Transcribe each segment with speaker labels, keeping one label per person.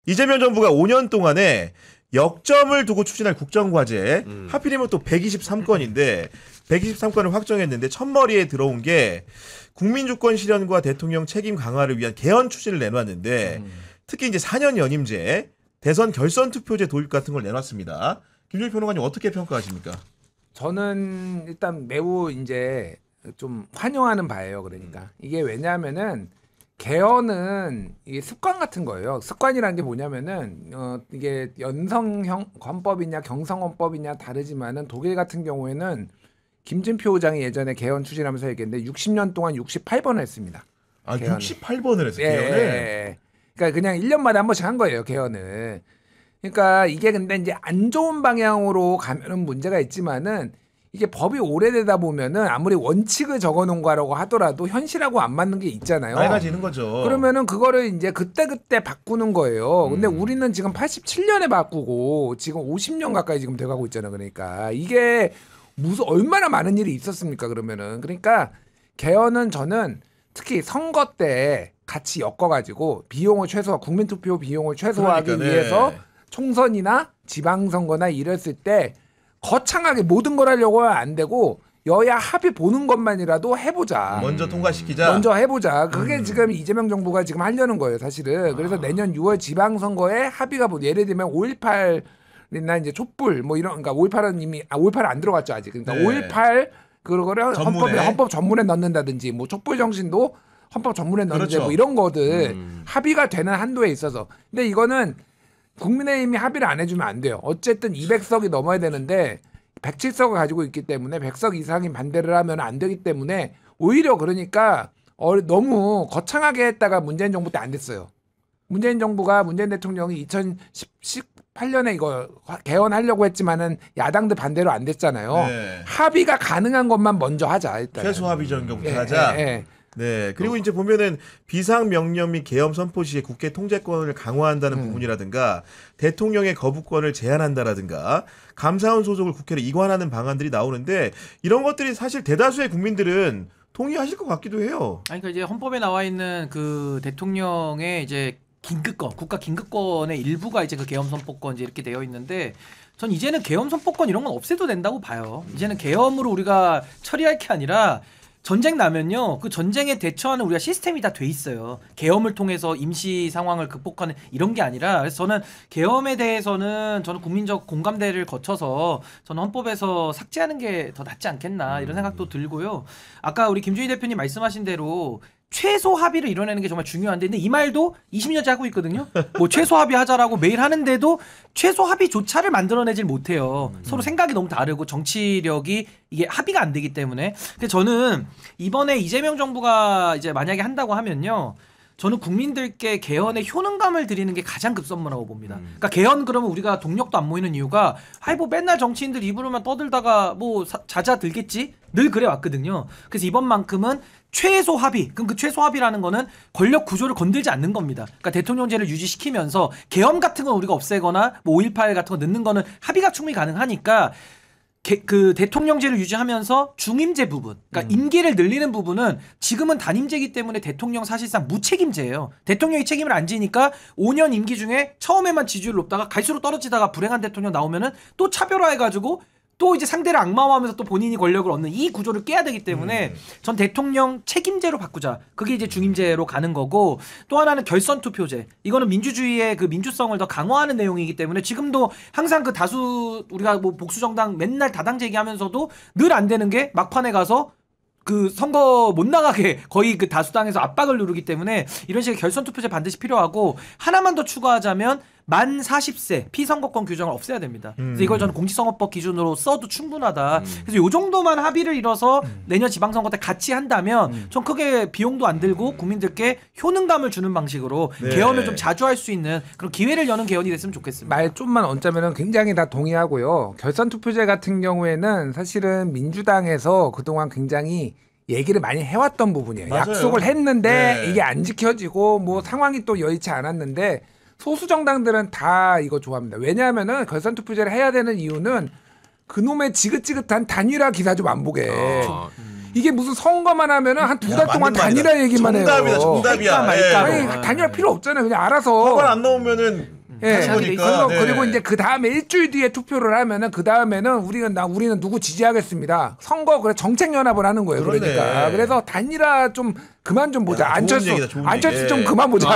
Speaker 1: 이재명 정부가 5년 동안에 역점을 두고 추진할 국정과제 하필이면 또 123건인데 123건을 확정했는데 첫머리에 들어온 게 국민주권 실현과 대통령 책임 강화를 위한 개헌 추진을 내놨는데 특히 이제 4년 연임제, 대선 결선 투표제 도입 같은 걸 내놨습니다. 김준일 평론가님 어떻게 평가하십니까?
Speaker 2: 저는 일단 매우 이제 좀 환영하는 바예요. 그러니까 이게 왜냐하면은 개헌은 이게 습관 같은 거예요. 습관이라는 게 뭐냐면은 이게 연성형 헌법이냐 경성헌법이냐 다르지만은 독일 같은 경우에는 김진표 의장이 예전에 개헌 추진하면서 얘기했는데 60년 동안 68번을 했습니다.
Speaker 1: 아,
Speaker 2: 개헌을.
Speaker 1: 68번을 했어요.
Speaker 2: 예,
Speaker 1: 개헌을.
Speaker 2: 예. 그러니까 그냥 1년마다 한 번씩 한 거예요, 개헌을. 그러니까 이게 근데 이제 안 좋은 방향으로 가면은 문제가 있지만은 이게 법이 오래되다 보면은 아무리 원칙을 적어놓은 거라고 하더라도 현실하고 안 맞는 게 있잖아요.
Speaker 1: 낡아지는 거죠.
Speaker 2: 그러면은 그거를 이제 그때 바꾸는 거예요. 근데 우리는 지금 87년에 바꾸고 지금 50년 가까이 지금 돼가고 있잖아요. 그러니까 이게 무슨 얼마나 많은 일이 있었습니까? 그러면은 그러니까 개헌은 저는 특히 선거 때 같이 엮어가지고 비용을 국민투표 비용을 최소화하기
Speaker 1: 그러니까, 네.
Speaker 2: 위해서 총선이나 지방선거나 이랬을 때 거창하게 모든 걸 하려고 하면 안 되고 여야 합의 보는 것만이라도 해보자.
Speaker 1: 먼저 통과시키자.
Speaker 2: 먼저 해보자. 그게 지금 이재명 정부가 지금 하려는 거예요, 사실은. 그래서 내년 6월 지방선거에 합의가 예를 들면 5.18이나 이제 촛불 뭐 이런 그러니까 5.18은 이미 5.18은 안 들어갔죠 아직. 그러니까
Speaker 1: 네.
Speaker 2: 5.18 그거를
Speaker 1: 전문에.
Speaker 2: 헌법 전문에 넣는다든지 뭐 촛불 정신도 헌법 전문에 넣는다든지
Speaker 1: 그렇죠.
Speaker 2: 뭐 이런 거들 합의가 되는 한도에 있어서. 근데 이거는 국민의힘이 합의를 안 해주면 안 돼요. 어쨌든 200석이 넘어야 되는데 107석을 가지고 있기 때문에 100석 이상이 반대를 하면 안 되기 때문에 오히려 그러니까 너무 거창하게 했다가 문재인 정부 때 안 됐어요. 문재인 대통령이 2018년에 이거 개헌하려고 했지만은 야당들 반대로 안 됐잖아요.
Speaker 1: 네.
Speaker 2: 합의가 가능한 것만 먼저 하자. 일단.
Speaker 1: 최소 합의 정도부터 하자. 네. 그리고 이제 보면은 비상명령 및 계엄 선포 시에 국회 통제권을 강화한다는 부분이라든가 대통령의 거부권을 제한한다라든가 감사원 소속을 국회로 이관하는 방안들이 나오는데 이런 것들이 사실 대다수의 국민들은 동의하실 것 같기도 해요.
Speaker 3: 아니, 그러니까 이제 헌법에 나와 있는 그 대통령의 이제 긴급권, 국가 긴급권의 일부가 이제 그 계엄 선포권 이제 이렇게 되어 있는데 전 이제는 계엄 선포권 이런 건 없애도 된다고 봐요. 이제는 계엄으로 우리가 처리할 게 아니라 전쟁 나면요, 그 전쟁에 대처하는 우리가 시스템이 다 돼 있어요. 계엄을 통해서 임시 상황을 극복하는 이런 게 아니라, 그래서 저는 계엄에 대해서는 저는 국민적 공감대를 거쳐서 저는 헌법에서 삭제하는 게 더 낫지 않겠나 이런 생각도 들고요. 아까 우리 김준희 대표님 말씀하신 대로 최소 합의를 이뤄내는 게 정말 중요한데, 근데 이 말도 20년째 하고 있거든요. 뭐 최소 합의하자라고 매일 하는데도 최소 합의조차를 만들어내질 못해요. 서로 생각이 너무 다르고 정치력이 이게 합의가 안 되기 때문에. 근데 저는 이번에 이재명 정부가 이제 만약에 한다고 하면요, 저는 국민들께 개헌의 효능감을 드리는 게 가장 급선무라고 봅니다. 그러니까 개헌 그러면 우리가 동력도 안 모이는 이유가 뭐 맨날 정치인들 입으로만 떠들다가 뭐 잦아들겠지? 늘 그래 왔거든요. 그래서 이번만큼은 최소 합의. 그럼 그 최소 합의라는 거는 권력 구조를 건들지 않는 겁니다. 그러니까 대통령제를 유지시키면서 계엄 같은 건 우리가 없애거나 뭐 5.18 같은 거 넣는 거는 합의가 충분히 가능하니까 그 대통령제를 유지하면서 중임제 부분, 그러니까 임기를 늘리는 부분은 지금은 단임제이기 때문에 대통령 사실상 무책임제예요. 대통령이 책임을 안 지니까 5년 임기 중에 처음에만 지지율 높다가 갈수록 떨어지다가 불행한 대통령 나오면은 또 차별화해가지고 또 이제 상대를 악마화하면서 또 본인이 권력을 얻는 이 구조를 깨야 되기 때문에 전 대통령 책임제로 바꾸자. 그게 이제 중임제로 가는 거고, 또 하나는 결선 투표제. 이거는 민주주의의 그 민주성을 더 강화하는 내용이기 때문에 지금도 항상 그 다수 우리가 뭐 복수정당 맨날 다당제 얘기하면서도 늘 안 되는 게 막판에 가서 그 선거 못 나가게 거의 그 다수당에서 압박을 누르기 때문에 이런 식의 결선 투표제 반드시 필요하고, 하나만 더 추가하자면 만 40세 피선거권 규정을 없애야 됩니다. 그래서 이걸 저는 공직선거법 기준으로 써도 충분하다. 그래서 요 정도만 합의를 이뤄서 내년 지방선거 때 같이 한다면 전 크게 비용도 안 들고 국민들께 효능감을 주는 방식으로 개헌을 좀 자주 할 수 있는 그런 기회를 여는 개헌이 됐으면 좋겠습니다.
Speaker 2: 말 좀만 얹자면은 굉장히 다 동의하고요. 결선 투표제 같은 경우에는 사실은 민주당에서 그동안 굉장히 얘기를 많이 해왔던 부분이에요.
Speaker 1: 맞아요.
Speaker 2: 약속을 했는데
Speaker 1: 네.
Speaker 2: 이게 안 지켜지고 뭐 상황이 또 여의치 않았는데 소수 정당들은 다 이거 좋아합니다. 왜냐하면은 결선 투표제를 해야 되는 이유는 그놈의 지긋지긋한 단일화 기사 좀 안 보게. 이게 무슨 선거만 하면은 한 두 달 동안 단일화 얘기만 해요.
Speaker 1: 정답이다, 정답이야.
Speaker 2: 아니, 단일화 필요 없잖아요. 그냥 알아서.
Speaker 1: 허가 안 나오면은
Speaker 2: 예.
Speaker 3: 다시 하게 돼
Speaker 1: 보니까,
Speaker 3: 있어요.
Speaker 1: 네.
Speaker 2: 그리고 이제 그 다음에 일주일 뒤에 투표를 하면은 그 다음에는 우리는 누구 지지하겠습니다. 선거 그래 정책 연합을 하는 거예요.
Speaker 1: 그러네.
Speaker 2: 그러니까 그래서 단일화 좀 그만 좀 보자.
Speaker 1: 야, 좋은
Speaker 2: 안철수
Speaker 1: 얘기다, 좋은
Speaker 2: 안철수
Speaker 1: 얘기.
Speaker 2: 좀 그만 보자.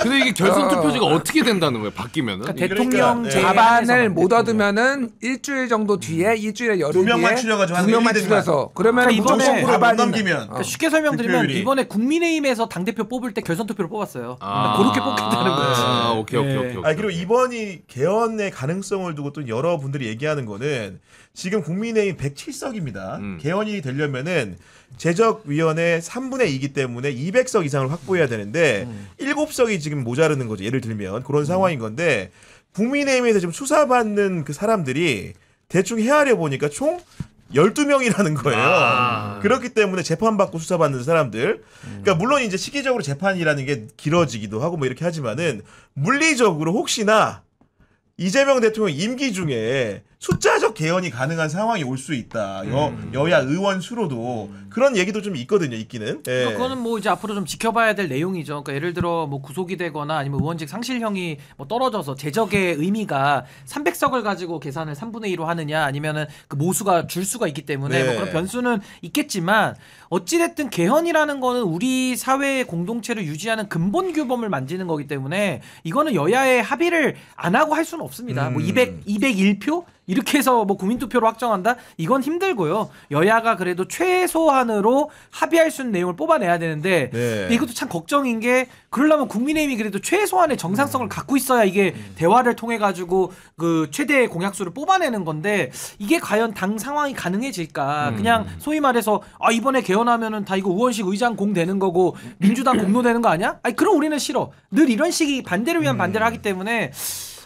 Speaker 4: 근데 이게 결선 투표제가 어떻게 된다는 거예요? 바뀌면은?
Speaker 3: 그러니까
Speaker 1: 그러니까,
Speaker 3: 대통령
Speaker 1: 네.
Speaker 2: 과반을 못 얻으면은 일주일 정도 뒤에 일주일에 열흘
Speaker 1: 두 명만
Speaker 2: 뒤에
Speaker 1: 추려가지고 한
Speaker 2: 두 명만
Speaker 1: 1, 2
Speaker 2: 추려서 그러면
Speaker 3: 그러니까 이번에
Speaker 2: 무조건
Speaker 1: 못
Speaker 2: 과반은
Speaker 1: 넘기면.
Speaker 3: 그러니까 쉽게 설명드리면
Speaker 1: 득표율이.
Speaker 3: 이번에 국민의힘에서 당대표 뽑을 때 결선 투표로 뽑았어요.
Speaker 4: 아.
Speaker 3: 그렇게 뽑겠다는 거예요.
Speaker 4: 아, 오케이.
Speaker 3: 네.
Speaker 1: 아 그리고 이번이 개헌의 가능성을 두고 또 여러분들이 얘기하는 거는 지금 국민의힘 107석입니다. 개헌이 되려면은 제적위원회 3분의 2이기 때문에 200석 이상을 확보해야 되는데 7석이 지금 모자르는 거죠. 예를 들면 그런 상황인 건데 국민의힘에서 지금 수사받는 그 사람들이 대충 헤아려 보니까 총 12명이라는 거예요. 그렇기 때문에 재판받고 수사받는 사람들. 그러니까 물론 이제 시기적으로 재판이라는 게 길어지기도 하고 뭐 이렇게 하지만은 물리적으로 혹시나 이재명 대통령 임기 중에 숫자적 개헌이 가능한 상황이 올 수 있다. 여야 의원 수로도 그런 얘기도 좀 있거든요. 있기는. 예.
Speaker 3: 그러니까 그거는 뭐 이제 앞으로 좀 지켜봐야 될 내용이죠. 그러니까 예를 들어 뭐 구속이 되거나 아니면 의원직 상실형이 뭐 떨어져서 제적의 의미가 300석을 가지고 계산을 3분의 2로 하느냐 아니면은 그 모수가 줄 수가 있기 때문에
Speaker 1: 네.
Speaker 3: 뭐 그런 변수는 있겠지만 어찌됐든 개헌이라는 거는 우리 사회의 공동체를 유지하는 근본 규범을 만지는 거기 때문에 이거는 여야의 합의를 안 하고 할 수는 없습니다. 뭐 201표? 이렇게 해서 뭐 국민투표로 확정한다? 이건 힘들고요. 여야가 그래도 최소한으로 합의할 수 있는 내용을 뽑아내야 되는데
Speaker 1: 네.
Speaker 3: 근데 이것도 참 걱정인 게 그러려면 국민의힘이 그래도 최소한의 정상성을 갖고 있어야 이게 대화를 통해 가지고 그 최대의 공약수를 뽑아내는 건데 이게 과연 당 상황이 가능해질까? 그냥 소위 말해서 아 이번에 개헌하면은 다 이거 의원식 의장 공 되는 거고 민주당 공로 되는 거 아니야? 아니 그럼 우리는 싫어. 늘 이런 식이 반대를 위한 반대를 하기 때문에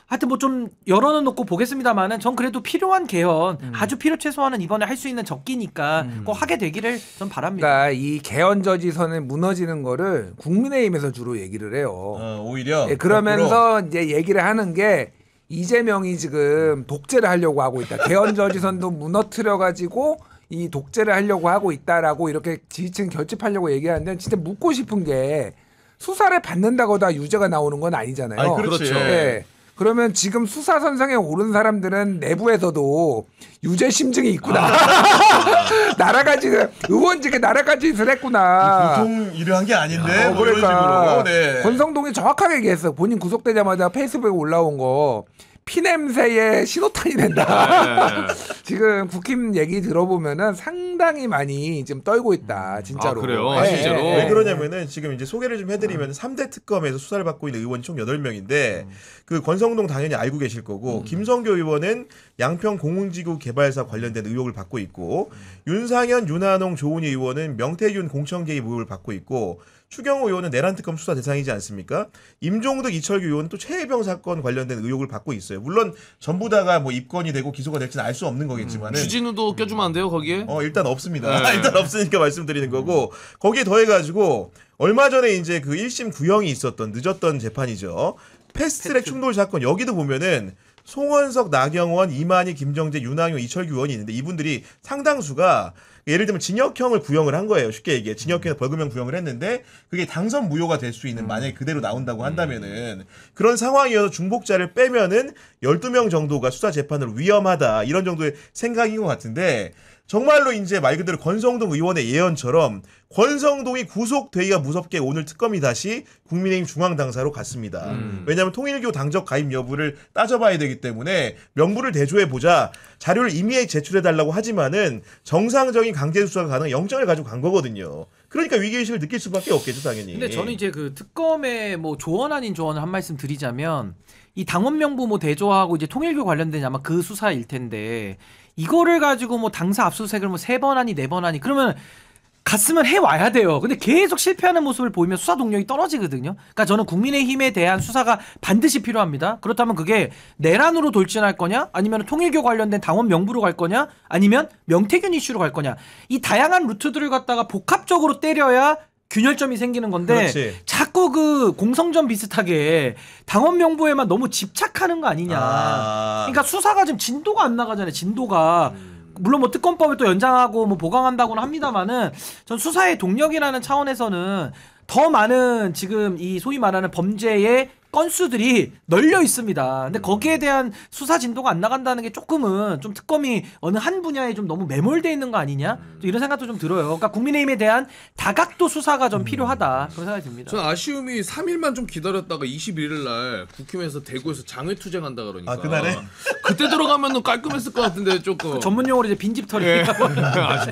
Speaker 3: 하여튼 뭐 좀 열어는 놓고 보겠습니다만은 전 그래도 필요한 개헌 아주 필요 최소한은 이번에 할 수 있는 적기니까 꼭 하게 되기를 전 바랍니다.
Speaker 2: 그러니까 이 개헌 저지선이 무너지는 거를 국민의힘에서 주로 얘기를 해요.
Speaker 1: 오히려
Speaker 2: 예, 그러면서 이제 얘기를 하는 게 이재명이 지금 독재를 하려고 하고 있다. 개헌 저지선도 무너뜨려 가지고 이 독재를 하려고 하고 있다라고 이렇게 지지층 결집하려고 얘기하는데 진짜 묻고 싶은 게 수사를 받는다고 다 유죄가 나오는 건 아니잖아요.
Speaker 1: 아니, 그렇지.
Speaker 4: 그렇죠.
Speaker 2: 예. 그러면 지금 수사 선상에 오른 사람들은 내부에서도 유죄 심증이 있구나. 날아가지 의원직에 날아가지 짓을 했구나.
Speaker 1: 보통 일을 한 게 아닌데 뭐 이런
Speaker 2: 그러니까
Speaker 1: 식으로. 네.
Speaker 2: 권성동이 정확하게 얘기했어. 본인 구속되자마자 페이스북에 올라온 거 피냄새에 신호탄이 된다. 지금 국힘 얘기 들어보면은 상당히 많이 지금 떨고 있다. 진짜로.
Speaker 4: 아, 그래요?
Speaker 2: 예,
Speaker 4: 진짜로?
Speaker 2: 예, 예.
Speaker 1: 왜 그러냐면은 지금 이제 소개를 좀 해드리면 3대 특검에서 수사를 받고 있는 의원이 총 8명인데 그 권성동 당연히 알고 계실 거고 김성교 의원은 양평 공군지구 개발사 관련된 의혹을 받고 있고 윤상현, 윤한홍, 조은희 의원은 명태균 공천 개입 의혹을 받고 있고 추경호 의원은 내란 특검 수사 대상이지 않습니까? 임종득, 이철규 의원은 또 최혜병 사건 관련된 의혹을 받고 있어요. 물론 전부 다가 뭐 입건이 되고 기소가 될지는 알 수 없는 거겠지만은
Speaker 4: 주진우도 껴주면 안 돼요 거기에?
Speaker 1: 일단 없습니다. 일단 없으니까 말씀드리는 거고 거기에 더해가지고 얼마 전에 이제 그 1심 구형이 있었던 늦었던 재판이죠. 패스트트랙 충돌 사건 여기도 보면은 송원석, 나경원, 이만희, 김정재, 윤항효, 이철규 의원이 있는데 이분들이 상당수가 예를 들면 징역형을 구형을 한 거예요. 쉽게 얘기해. 징역형에서 벌금형 구형을 했는데 그게 당선 무효가 될 수 있는 만약에 그대로 나온다고 한다면은 그런 상황이어서 중복자를 빼면은 12명 정도가 수사 재판으로 위험하다. 이런 정도의 생각인 것 같은데 정말로 이제 말 그대로 권성동 의원의 예언처럼 권성동이 구속되기가 무섭게 오늘 특검이 다시 국민의힘 중앙당사로 갔습니다. 왜냐하면 통일교 당적 가입 여부를 따져봐야 되기 때문에 명부를 대조해보자. 자료를 임의에 제출해달라고 하지만은 정상적인 강제 수사가 가능한 영장을 가지고 간 거거든요. 그러니까 위기의식을 느낄 수밖에 없겠죠, 당연히.
Speaker 3: 근데 저는 이제 그 특검의 뭐 조언 아닌 조언을 한 말씀 드리자면 이 당원 명부 뭐 대조하고 이제 통일교 관련된 아마 그 수사일 텐데 이거를 가지고 뭐 당사 압수수색을 뭐 3번 하니 4번 하니 그러면 갔으면 해와야 돼요. 근데 계속 실패하는 모습을 보이면 수사 동력이 떨어지거든요. 그러니까 저는 국민의힘에 대한 수사가 반드시 필요합니다. 그렇다면 그게 내란으로 돌진할 거냐 아니면 통일교 관련된 당원 명부로 갈 거냐 아니면 명태균 이슈로 갈 거냐 이 다양한 루트들을 갖다가 복합적으로 때려야 균열점이 생기는 건데
Speaker 1: 그렇지.
Speaker 3: 자꾸 그 공성전 비슷하게 당원 명부에만 너무 집착하는 거 아니냐. 그러니까 수사가 지금 진도가 안 나가잖아요. 진도가. 물론 뭐 특검법을 또 연장하고 뭐 보강한다고는 합니다만은 전 수사의 동력이라는 차원에서는 더 많은 지금 이 소위 말하는 범죄의 건수들이 널려 있습니다. 근데 거기에 대한 수사 진도가 안 나간다는 게 조금은 좀 특검이 어느 한 분야에 좀 너무 매몰돼 있는 거 아니냐? 좀 이런 생각도 좀 들어요. 그러니까 국민의힘에 대한 다각도 수사가 좀 필요하다. 그런 생각이 듭니다.
Speaker 4: 전 아쉬움이 3일만 좀 기다렸다가 21일 날 국힘에서 대구에서 장외투쟁한다 그러니까.
Speaker 1: 아, 그날에?
Speaker 4: 그때 들어가면은 깔끔했을 것 같은데 조금.
Speaker 3: 전문 용어로 이제 빈집털이.
Speaker 4: 예.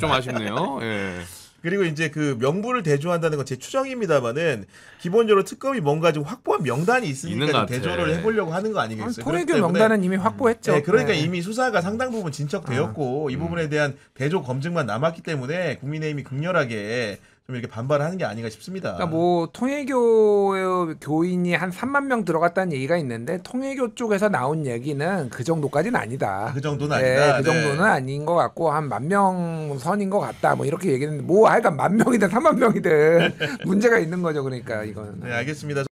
Speaker 4: 좀 아쉽네요. 예.
Speaker 1: 그리고 이제 그 명분을 대조한다는 건 제 추정입니다만은 기본적으로 특검이 뭔가 좀 확보한 명단이
Speaker 4: 있는
Speaker 1: 있으니까
Speaker 4: 것
Speaker 1: 좀
Speaker 4: 같아.
Speaker 1: 대조를 해보려고 하는 거 아니겠어요?
Speaker 2: 통일교
Speaker 1: 그렇기 때문에
Speaker 2: 명단은 이미 확보했죠.
Speaker 1: 네, 그러니까
Speaker 2: 네.
Speaker 1: 이미 수사가 상당 부분 진척되었고 이 부분에 대한 대조 검증만 남았기 때문에 국민의힘이 극렬하게 좀 이렇게 반발하는 게 아닌가 싶습니다.
Speaker 2: 그러니까 뭐 통일교 교인이 한 3만 명 들어갔다는 얘기가 있는데 통일교 쪽에서 나온 얘기는 그 정도까지는 아니다.
Speaker 1: 그 정도는
Speaker 2: 네,
Speaker 1: 아니다.
Speaker 2: 그 정도는 아닌 것 같고 한 1만 명 선인 것 같다. 뭐 이렇게 얘기했는데 뭐 하여간 1만 명이든 3만 명이든 문제가 있는 거죠. 그러니까 이거는.
Speaker 1: 네, 알겠습니다.